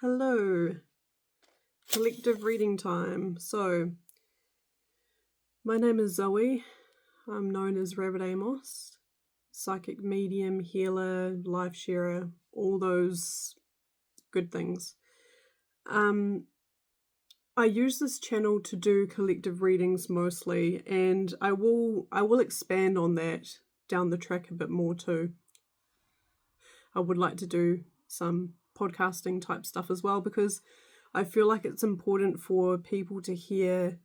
Hello, collective reading time. So, my name is Zoe. I'm known as Rabbit Amos, psychic medium, healer, life sharer, all those good things. I use this channel to do collective readings mostly, and I will expand on that down the track a bit more too. I would like to do some podcasting type stuff as well, because I feel like it's important for people to hear,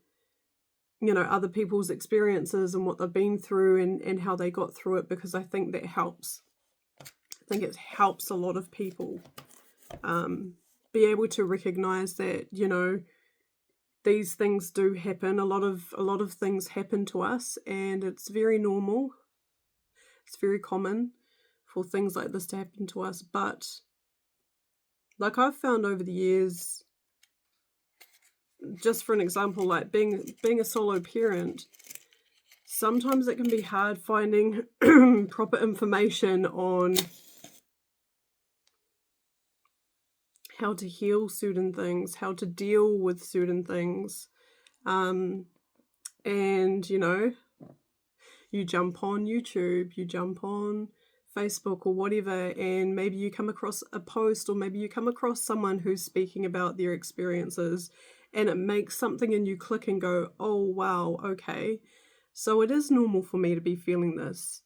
other people's experiences and what they've been through and how they got through it, because I think that helps. I think it helps a lot of people be able to recognize that, these things do happen. A lot of things happen to us, and it's very normal. It's very common for things like this to happen to us, but like I've found over the years, just for an example, like being a solo parent, sometimes it can be hard finding proper information on how to heal certain things, how to deal with certain things. And, you jump on YouTube, you jump on Facebook or whatever, and maybe you come across a post, or maybe you come across someone who's speaking about their experiences, and it makes something in you click and go, oh wow, okay, so it is normal for me to be feeling this.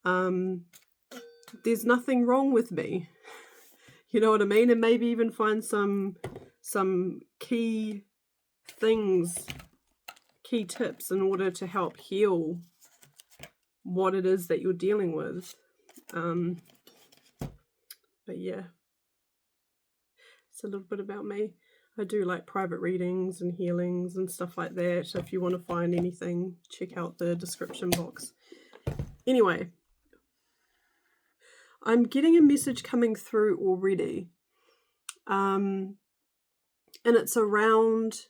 There's nothing wrong with me. You know what I mean? And maybe even find some key things, key tips in order to help heal what it is that you're dealing with. But yeah, it's a little bit about me. I do like private readings and healings and stuff like that. So if you want to find anything, check out the description box. Anyway, I'm getting a message coming through already. And it's around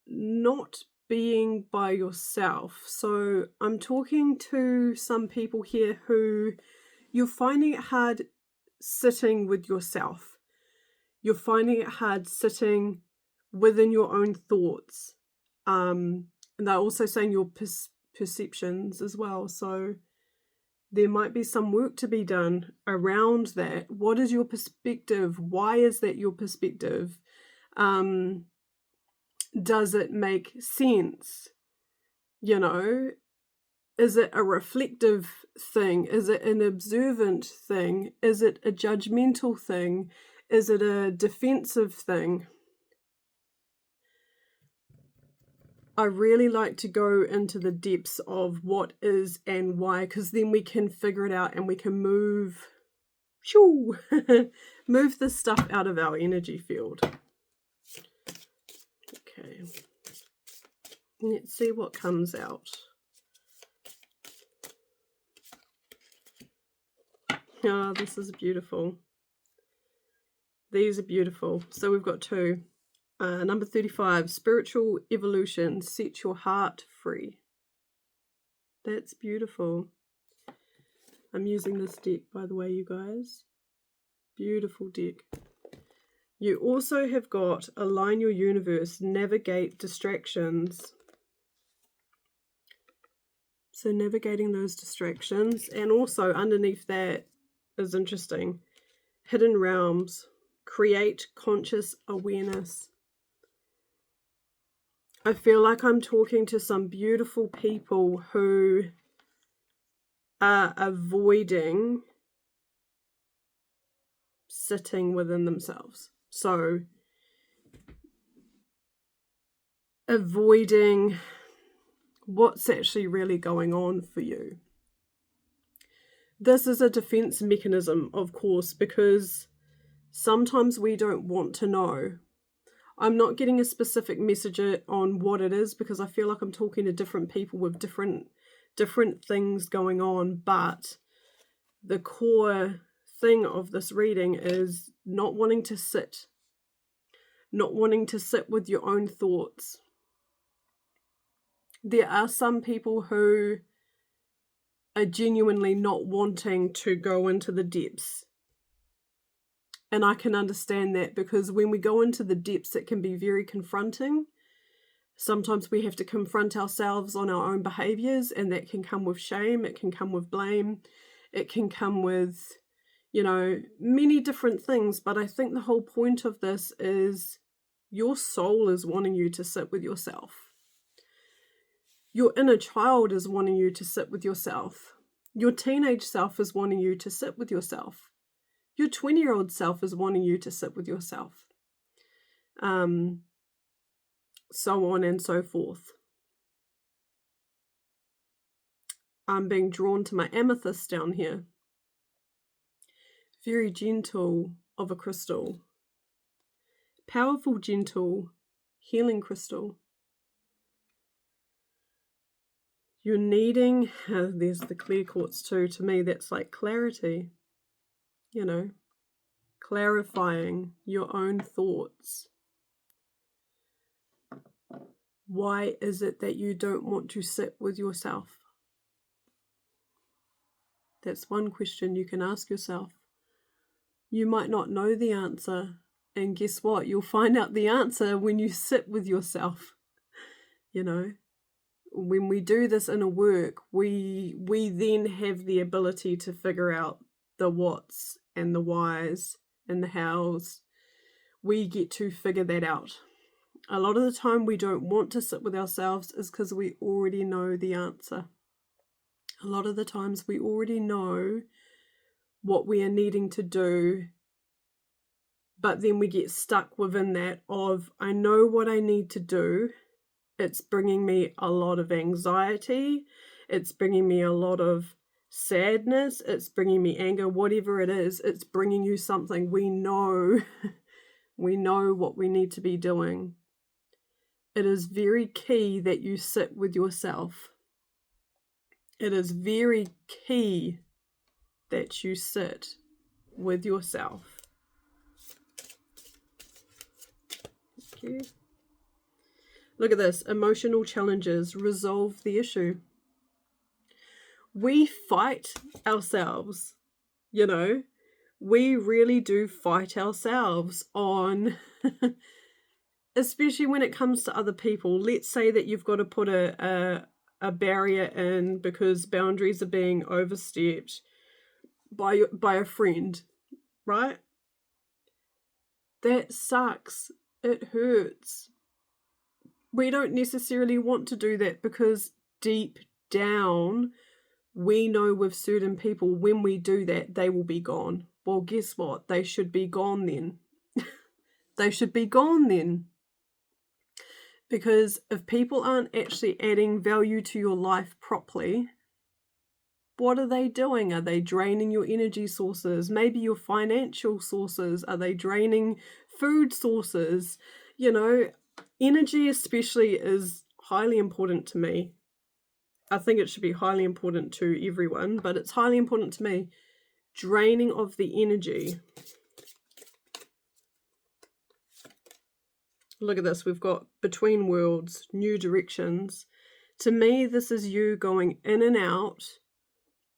not being by yourself. So I'm talking to some people here who you're finding it hard sitting with yourself. You're finding it hard sitting within your own thoughts. And they're also saying your perceptions as well. So there might be some work to be done around that. What is your perspective? Why is that your perspective? Does it make sense? Is it a reflective thing? Is it an observant thing? Is it a judgmental thing? Is it a defensive thing? I really like to go into the depths of what is and why, because then we can figure it out and we can move this stuff out of our energy field. Okay. Let's see what comes out. Oh, this is beautiful. These are beautiful. So we've got two. Number 35, spiritual evolution, set your heart free. That's beautiful. I'm using this deck, by the way, you guys. Beautiful deck. You also have got align your universe, navigate distractions. So navigating those distractions. And also underneath that is interesting. Hidden realms, create conscious awareness. I feel like I'm talking to some beautiful people who are avoiding sitting within themselves. So avoiding what's actually really going on for you. This is a defense mechanism, of course, because sometimes we don't want to know. I'm not getting a specific message on what it is, because I feel like I'm talking to different people with different things going on, but the core thing of this reading is not wanting to sit with your own thoughts. There are some people who are genuinely not wanting to go into the depths And I can understand that, because when we go into the depths, it can be very confronting. Sometimes we have to confront ourselves on our own behaviors, and that can come with shame. It can come with blame. It can come with, many different things. But I think the whole point of this is your soul is wanting you to sit with yourself. Your inner child is wanting you to sit with yourself. Your teenage self is wanting you to sit with yourself. Your 20-year-old self is wanting you to sit with yourself. So on and so forth. I'm being drawn to my amethyst down here. Very gentle of a crystal. Powerful, gentle, healing crystal. You're needing, there's the clear quartz too. To me, that's like clarity. Clarifying your own thoughts. Why is it that you don't want to sit with yourself? That's one question you can ask yourself. You might not know the answer, and guess what? You'll find out the answer when you sit with yourself. When we do this inner work, we then have the ability to figure out the whats and the whys and the hows. We get to figure that out. A lot of the time we don't want to sit with ourselves is because we already know the answer. A lot of the times we already know what we are needing to do, but then we get stuck within that of, I know what I need to do. It's bringing me a lot of anxiety. It's bringing me a lot of sadness. It's bringing me anger, whatever it is. It's bringing you something. We know what we need to be doing. It is very key that you sit with yourself. It is very key that you sit with yourself. Okay. Look at this. Emotional challenges. Resolve the issue. We fight ourselves. We really do fight ourselves on... especially when it comes to other people. Let's say that you've got to put a barrier in because boundaries are being overstepped by a friend, right? That sucks. It hurts. We don't necessarily want to do that, because deep down we know with certain people, when we do that, they will be gone. Well, guess what? They should be gone then. They should be gone then. Because if people aren't actually adding value to your life properly, what are they doing? Are they draining your energy sources? Maybe your financial sources? Are they draining food sources? Energy especially is highly important to me. I think it should be highly important to everyone, but it's highly important to me. Draining of the energy. Look at this. We've got between worlds, new directions. To me, this is you going in and out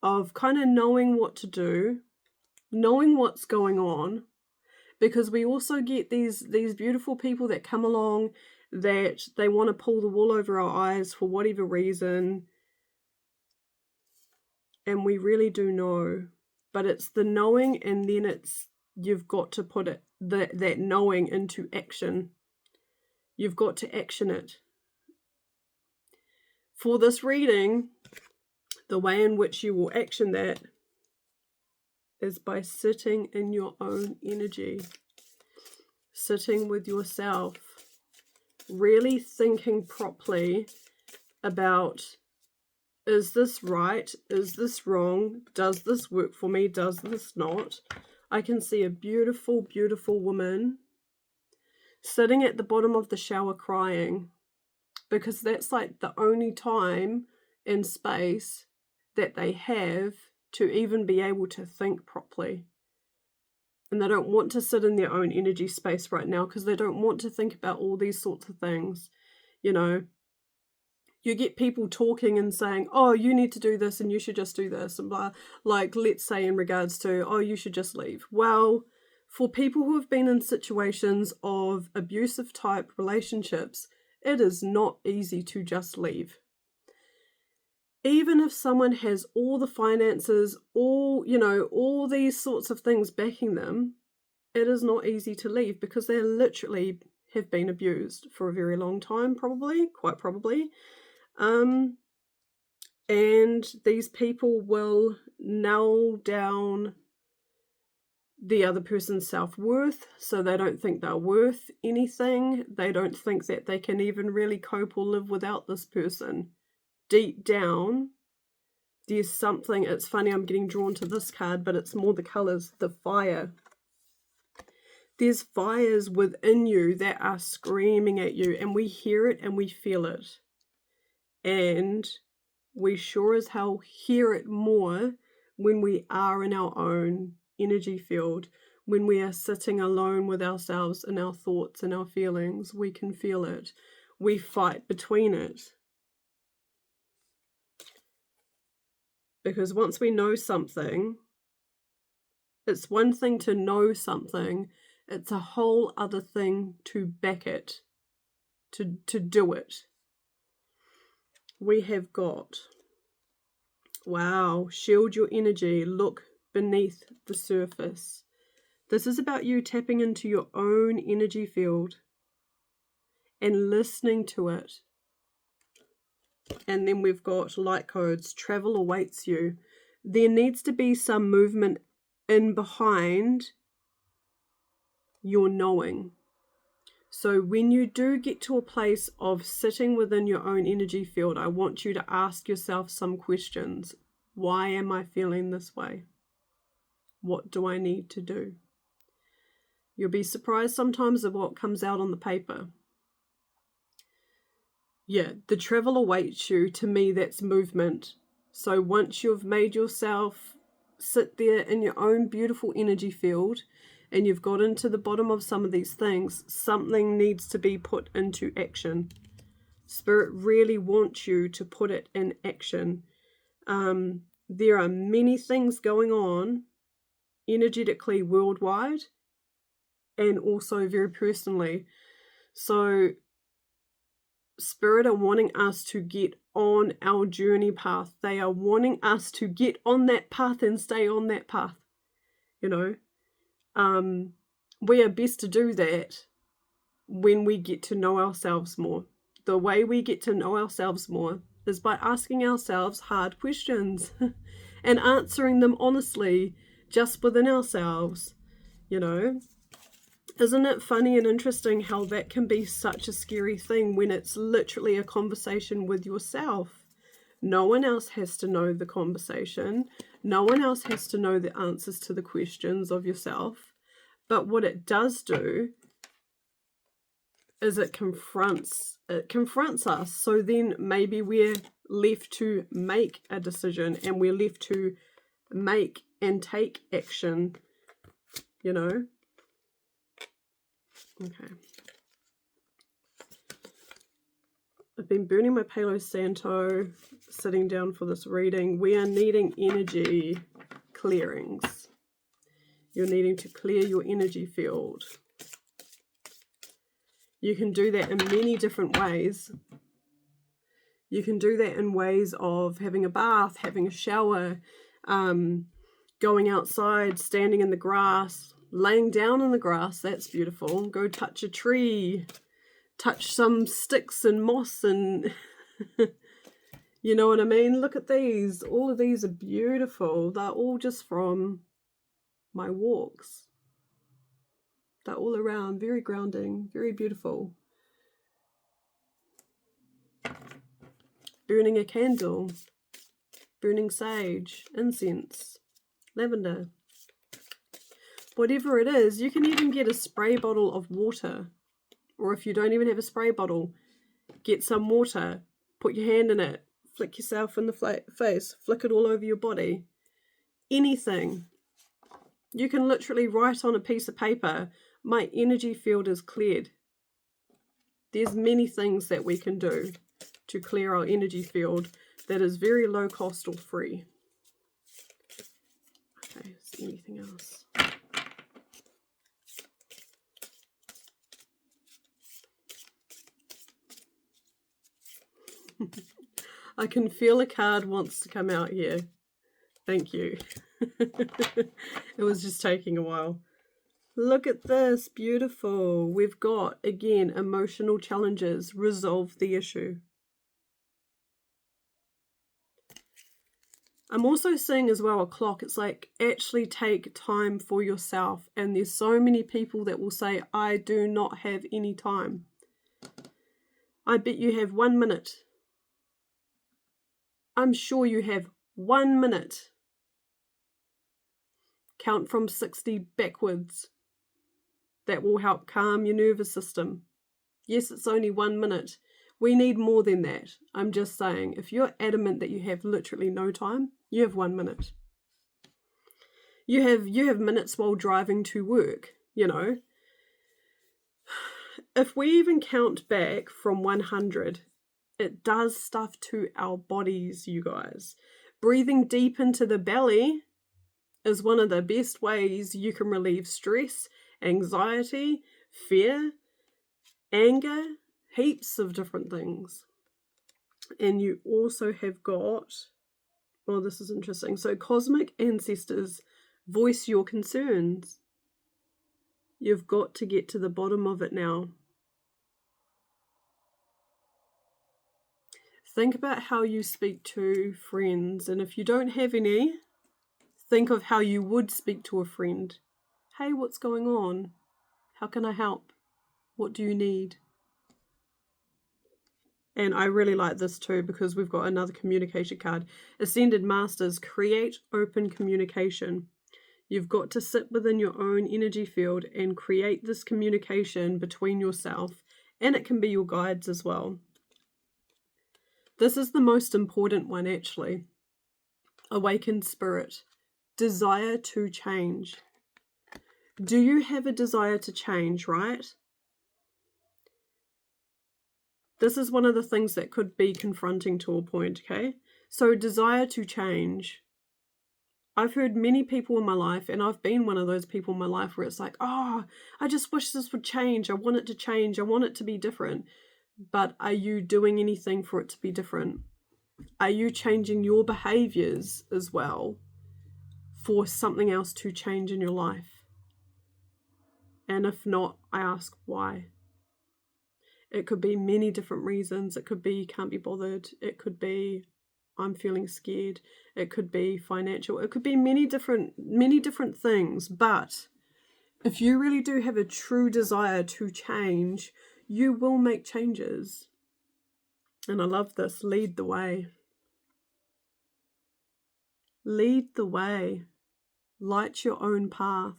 of kind of knowing what to do, knowing what's going on, because we also get these beautiful people that come along that they want to pull the wool over our eyes for whatever reason. And we really do know. But it's the knowing, and then you've got to put that knowing into action. You've got to action it. For this reading, the way in which you will action that is by sitting in your own energy, sitting with yourself, really thinking properly about, is this right? Is this wrong? Does this work for me? Does this not? I can see a beautiful, beautiful woman sitting at the bottom of the shower crying, because that's like the only time and space that they have to even be able to think properly. And they don't want to sit in their own energy space right now because they don't want to think about all these sorts of things. You get people talking and saying, oh, you need to do this and you should just do this and blah. Like, let's say in regards to, oh, you should just leave. Well, For people who have been in situations of abusive type relationships, it is not easy to just leave. Even if someone has all the finances, all these sorts of things backing them, it is not easy to leave because they literally have been abused for a very long time, quite probably. And these people will nail down the other person's self-worth, so they don't think they're worth anything. They don't think that they can even really cope or live without this person. Deep down, there's something. It's funny, I'm getting drawn to this card, but it's more the colors, the fire. There's fires within you that are screaming at you, and we hear it and we feel it. And we sure as hell hear it more when we are in our own energy field. When we are sitting alone with ourselves and our thoughts and our feelings, we can feel it. We fight between it. Because once we know something, it's one thing to know something, it's a whole other thing to back it, to do it. We have got, wow, shield your energy, look beneath the surface. This is about you tapping into your own energy field and listening to it. And then we've got light codes, travel awaits you. There needs to be some movement in behind your knowing. So when you do get to a place of sitting within your own energy field, I want you to ask yourself some questions. Why am I feeling this way? What do I need to do? You'll be surprised sometimes at what comes out on the paper. Yeah, the travel awaits you, to me, that's movement. So once you've made yourself sit there in your own beautiful energy field and you've got into the bottom of some of these things, something needs to be put into action. Spirit really wants you to put it in action. There are many things going on energetically worldwide and also very personally. So Spirit are wanting us to get on our journey path. They are wanting us to get on that path and stay on that path. We are best to do that when we get to know ourselves more. The way we get to know ourselves more is by asking ourselves hard questions and answering them honestly, just within ourselves. Isn't it funny and interesting how that can be such a scary thing when it's literally a conversation with yourself? No one else has to know the conversation. No one else has to know the answers to the questions of yourself. But what it does do is it confronts us. So then maybe we're left to make a decision and we're left to make and take action, Okay. I've been burning my Palo Santo, sitting down for this reading. We are needing energy clearings. You're needing to clear your energy field. You can do that in many different ways. You can do that in ways of having a bath, having a shower, going outside, standing in the grass, laying down in the grass. That's beautiful. Go touch a tree, touch some sticks and moss, and you know what I mean? Look at these. All of these are beautiful. They're all just from my walks. They're all around, very grounding, very beautiful. Burning a candle, burning sage, incense, lavender. Whatever it is, you can even get a spray bottle of water. Or if you don't even have a spray bottle, get some water, put your hand in it, flick yourself in the face, flick it all over your body. Anything. You can literally write on a piece of paper, my energy field is cleared. There's many things that we can do to clear our energy field that is very low cost or free. Okay, is there anything else? I can feel a card wants to come out here. Thank you. It was just taking a while. Look at this, beautiful. We've got, again, emotional challenges. Resolve the issue. I'm also seeing as well a clock. It's like, actually take time for yourself. And there's so many people that will say, I do not have any time. I bet you have 1 minute. I'm sure you have 1 minute. Count from 60 backwards. That will help calm your nervous system. Yes, it's only 1 minute. We need more than that. I'm just saying, if you're adamant that you have literally no time, you have 1 minute. You have minutes while driving to work, you know. If we even count back from 100, it does stuff to our bodies, you guys. Breathing deep into the belly is one of the best ways you can relieve stress, anxiety, fear, anger, heaps of different things. And you also have got, well, this is interesting. So cosmic ancestors, voice your concerns. You've got to get to the bottom of it now. Think about how you speak to friends. And if you don't have any, think of how you would speak to a friend. Hey, what's going on? How can I help? What do you need? And I really like this too, because we've got another communication card. Ascended Masters, create open communication. You've got to sit within your own energy field and create this communication between yourself, and it can be your guides as well. This is the most important one, actually. Awakened spirit. Desire to change. Do you have a desire to change, right? This is one of the things that could be confronting to a point, okay? So desire to change. I've heard many people in my life, and I've been one of those people in my life where it's like, oh, I just wish this would change. I want it to change. I want it to be different. But are you doing anything for it to be different? Are you changing your behaviors as well for something else to change in your life? And if not, I ask why. It could be many different reasons. It could be can't be bothered. It could be I'm feeling scared. It could be financial. It could be many different things. But if you really do have a true desire to change, you will make changes. And I love this. Lead the way. Lead the way. Light your own path.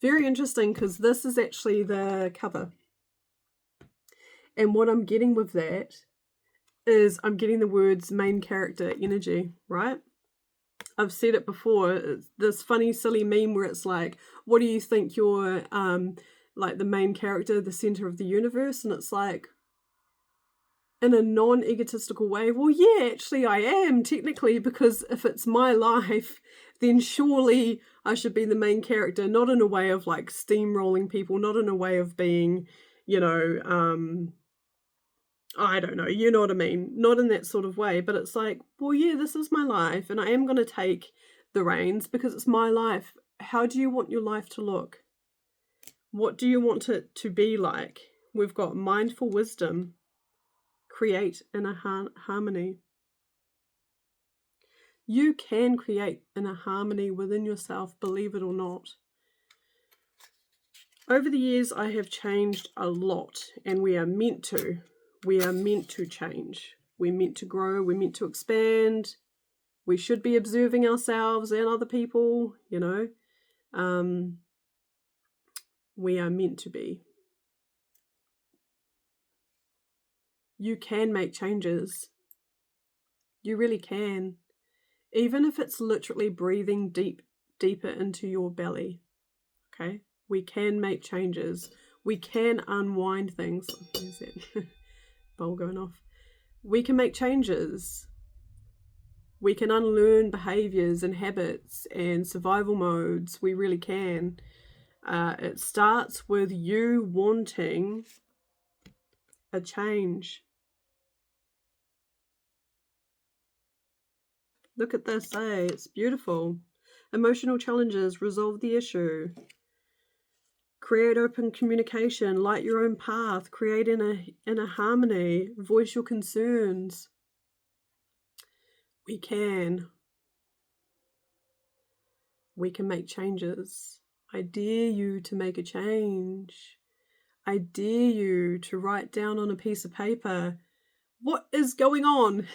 Very interesting, because this is actually the cover. And what I'm getting with that is I'm getting the words main character energy, right? I've said it before. It's this funny, silly meme where it's like, what do you think you're like the main character, the center of the universe? And it's like, in a non-egotistical way, well, yeah, actually I am technically, because if it's my life, then surely I should be the main character, not in a way of like steamrolling people, not in a way of being, you know, I don't know, you know what I mean? Not in that sort of way, but it's like, well, yeah, this is my life and I am going to take the reins because it's my life. How do you want your life to look? What do you want it to be like? We've got mindful wisdom. Create inner harmony. You can create inner harmony within yourself, believe it or not. Over the years, I have changed a lot, and we are meant to. We are meant to change. We're meant to grow. We're meant to expand. We should be observing ourselves and other people, you know. We are meant to be. You can make changes. You really can. Even if it's literally breathing deeper into your belly. Okay? We can make changes. We can unwind things. Where's that bowl going off? We can make changes. We can unlearn behaviors and habits and survival modes. We really can. It starts with you wanting a change. Look at this, eh? It's beautiful. Emotional challenges, resolve the issue. Create open communication, light your own path, create in a harmony, voice your concerns. We can make changes. I dare you to make a change. I dare you to write down on a piece of paper, what is going on?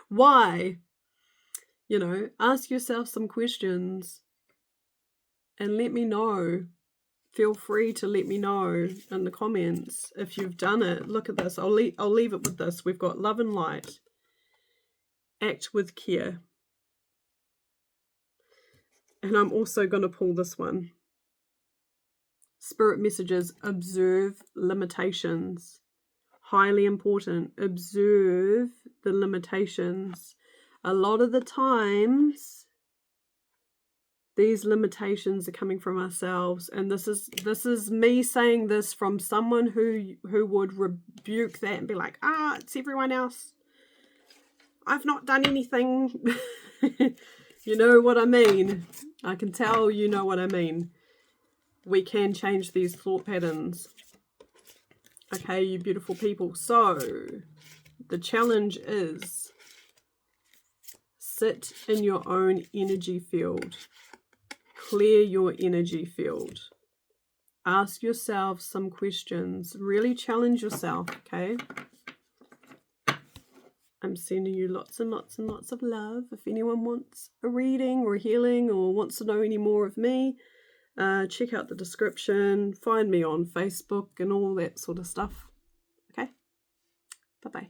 Why? You know, ask yourself some questions and let me know. Feel free to let me know in the comments if you've done it. Look at this. I'll leave it with this. We've got love and light. Act with care. And I'm also going to pull this one. Spirit messages, observe limitations. Highly important. Observe the limitations. A lot of the times, these limitations are coming from ourselves, and this is me saying this from someone who would rebuke that and be like, it's everyone else. I've not done anything. You know what I mean? I can tell you know what I mean. We can change these thought patterns. Okay, you beautiful people. So, the challenge is sit in your own energy field. Clear your energy field. Ask yourself some questions. Really challenge yourself, okay? I'm sending you lots and lots and lots of love. If anyone wants a reading or a healing or wants to know any more of me, check out the description. Find me on Facebook and all that sort of stuff. Okay? Bye-bye.